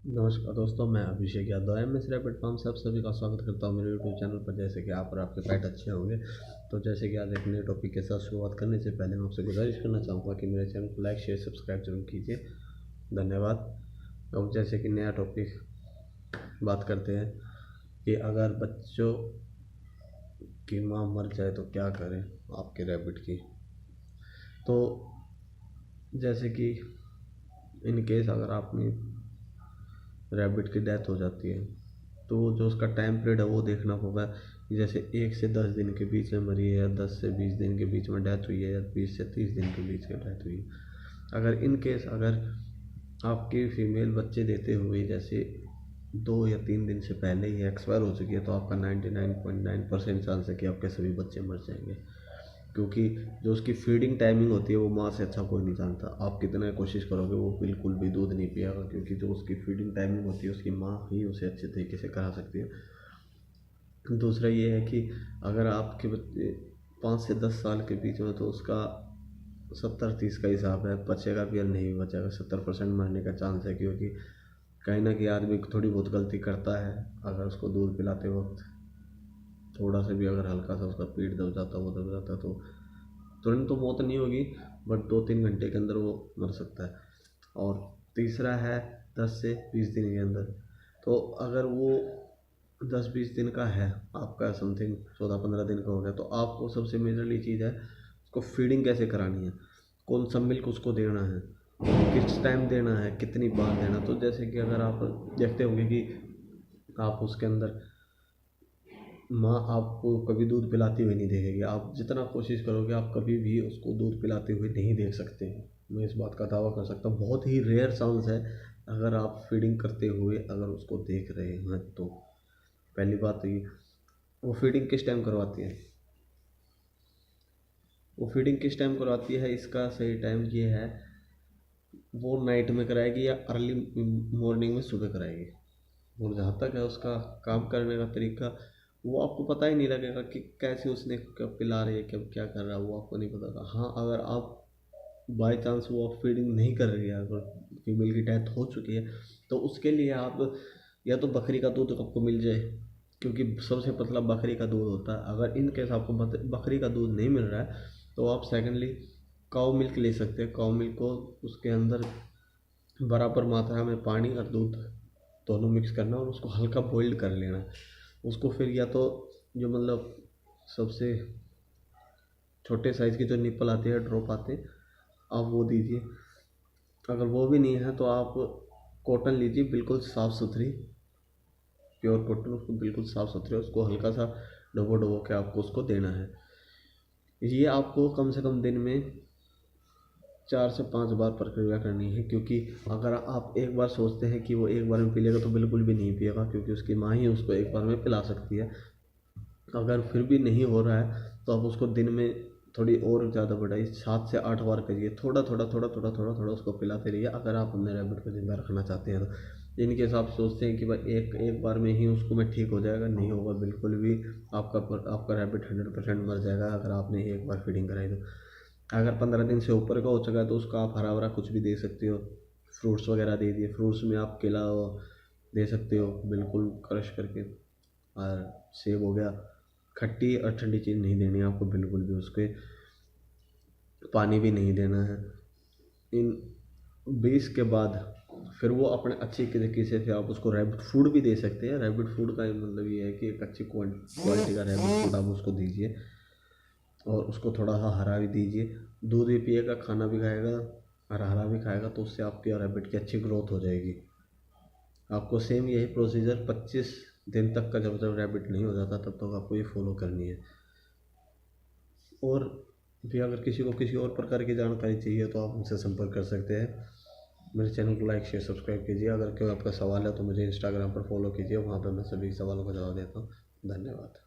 नमस्कार दोस्तों, मैं Abhishek Yadav M S rapid farm से आप सभी का स्वागत करता हूं मेरे यूट्यूब चैनल पर। जैसे कि आप और आपके पेट अच्छे होंगे, तो जैसे कि आज एक नए टॉपिक के साथ शुरुआत करने से पहले मैं आपसे गुजारिश करना चाहूँगा कि मेरे चैनल को लाइक शेयर सब्सक्राइब जरूर कीजिए। धन्यवाद। अब जैसे कि नया टॉपिक बात करते हैं कि अगर बच्चों की माँ मर जाए तो क्या करें आपके रैबिट की। तो जैसे कि इन केस अगर आपने रैबिट की डेथ हो जाती है तो जो उसका टाइम पीरियड है वो देखना होगा कि जैसे 1 से 10 दिन के बीच में मरी है, या 10 से 20 दिन के बीच में डेथ हुई है, या 20 से 30 दिन के बीच में डेथ हुई है। अगर इन केस अगर आपकी फीमेल बच्चे देते हुए जैसे 2 या 3 दिन से पहले ही एक्सपायर हो चुकी है तो आपका 99.9% चांस है कि आपके सभी बच्चे मर जाएंगे, क्योंकि जो उसकी फीडिंग टाइमिंग होती है वो माँ से अच्छा कोई नहीं जानता। आप कितना कोशिश करोगे वो बिल्कुल भी दूध नहीं पिएगा, क्योंकि जो उसकी फीडिंग टाइमिंग होती है उसकी माँ ही उसे अच्छे तरीके से करा सकती है। दूसरा ये है कि अगर आपके बच्चे 5 से 10 साल के बीच में, तो उसका 70-30 का हिसाब है, बचेगा भी या नहीं बचेगा। 70% मरने का चांस है, क्योंकि कहीं ना कहीं आदमी थोड़ी बहुत गलती करता है। अगर उसको दूध पिलाते वक्त थोड़ा सा भी अगर हल्का सा उसका पेट दब जाता, वो दब जाता, तो तुरंत तो मौत नहीं होगी, बट 2-3 घंटे के अंदर वो मर सकता है। और तीसरा है 10 से 20 दिन के अंदर। तो अगर वो 10-20 दिन का है, आपका समथिंग 14-15 दिन का हो गया, तो आपको सबसे मेजरली चीज़ है उसको फीडिंग कैसे करानी है, कौन सा मिल्क उसको देना है, किस टाइम देना है, कितनी बार देना। तो जैसे कि अगर आप देखते होंगे कि आप उसके अंदर माँ आपको कभी दूध पिलाती हुई नहीं देखेगी। आप जितना कोशिश करोगे आप कभी भी उसको दूध पिलाते हुए नहीं देख सकते हैं। मैं इस बात का दावा कर सकता हूँ, बहुत ही रेयर चांस है अगर आप फीडिंग करते हुए अगर उसको देख रहे हैं तो। पहली बात तो ये, वो फीडिंग किस टाइम करवाती है, वो फीडिंग किस टाइम करवाती है इसका सही टाइम ये है, वो नाइट में कराएगी या अर्ली मॉर्निंग में सुबह कराएगी। और जहाँ तक है उसका काम करने का तरीका, वो आपको पता ही नहीं लगेगा कि कैसे उसने कब पिला रही है, कब क्या कर रहा है, वो आपको नहीं पता था। हाँ, अगर आप बाय चांस वो फीडिंग नहीं कर रही है, अगर फीमेल की डेथ हो चुकी है, तो उसके लिए आप या तो बकरी का दूध आपको मिल जाए, क्योंकि सबसे पतला बकरी का दूध होता है। अगर इन केस आपको बकरी का दूध नहीं मिल रहा है तो आप सेकेंडली काऊ मिल्क ले सकते हैं। काऊ मिल्क को उसके अंदर बराबर मात्रा में पानी और दूध दोनों मिक्स करना और उसको हल्का बॉइल्ड कर लेना। उसको फिर या तो जो मतलब सबसे छोटे साइज़ की जो निप्पल आती है, ड्रॉप आते हैं, आप वो दीजिए। अगर वो भी नहीं है तो आप कॉटन लीजिए, बिल्कुल साफ़ सुथरी प्योर कॉटन, उसको बिल्कुल साफ़ सुथरे उसको हल्का सा डबो डबो के आपको उसको देना है। ये आपको कम से कम दिन में 4 से 5 बार प्रक्रिया करनी है, क्योंकि अगर आप एक बार सोचते हैं कि वो एक बार में पी लेगा तो बिल्कुल भी नहीं पिएगा, क्योंकि उसकी माँ ही उसको एक बार में पिला सकती है। अगर फिर भी नहीं हो रहा है तो आप उसको दिन में थोड़ी और ज़्यादा बढ़ाइए, 7 से 8 बार करिए। थोड़ा थोड़ा थोड़ा थोड़ा थोड़ा थोड़ा उसको पिलाते रहिए, अगर आप अपने रैबिट को ज़िंदा रखना चाहते हैं तो। इनके हिसाब सोचते हैं कि भाई एक एक बार में ही उसको मैं ठीक हो जाएगा, नहीं होगा बिल्कुल भी। आपका रैबिट 100% मर जाएगा अगर आपने एक बार फीडिंग कराई तो। अगर 15 दिन से ऊपर का हो चुका है तो उसको आप हरा भरा कुछ भी दे सकते हो, फ्रूट्स वगैरह दे दिए। फ्रूट्स में आप केला दे सकते हो बिल्कुल क्रश करके, और सेब हो गया। खट्टी और ठंडी चीज़ नहीं देनी है आपको बिल्कुल भी, उसके पानी भी नहीं देना है। इन 20 के बाद फिर वो अपने अच्छी तरीके से आप उसको रैबिट फूड भी दे सकते हैं। रैबिट फूड का मतलब ये है कि एक अच्छी क्वालिटी का रैबिट फूड आप उसको दीजिए, और उसको थोड़ा सा हरा भी दीजिए। दूध भी पिएगा, खाना भी खाएगा और हरा भी खाएगा, तो उससे आपके रैबिट की अच्छी ग्रोथ हो जाएगी। आपको सेम यही प्रोसीजर 25 दिन तक का, जब तक रैबिट नहीं हो जाता तब तक आपको ये फॉलो करनी है। और भी अगर किसी को किसी और प्रकार की जानकारी चाहिए तो आप मुझसे संपर्क कर सकते हैं। मेरे चैनल को लाइक शेयर सब्सक्राइब कीजिए। अगर कोई आपका सवाल है तो मुझे इंस्टाग्राम पर फॉलो कीजिए, वहाँ पर मैं सभी सवालों का जवाब देता हूँ। धन्यवाद।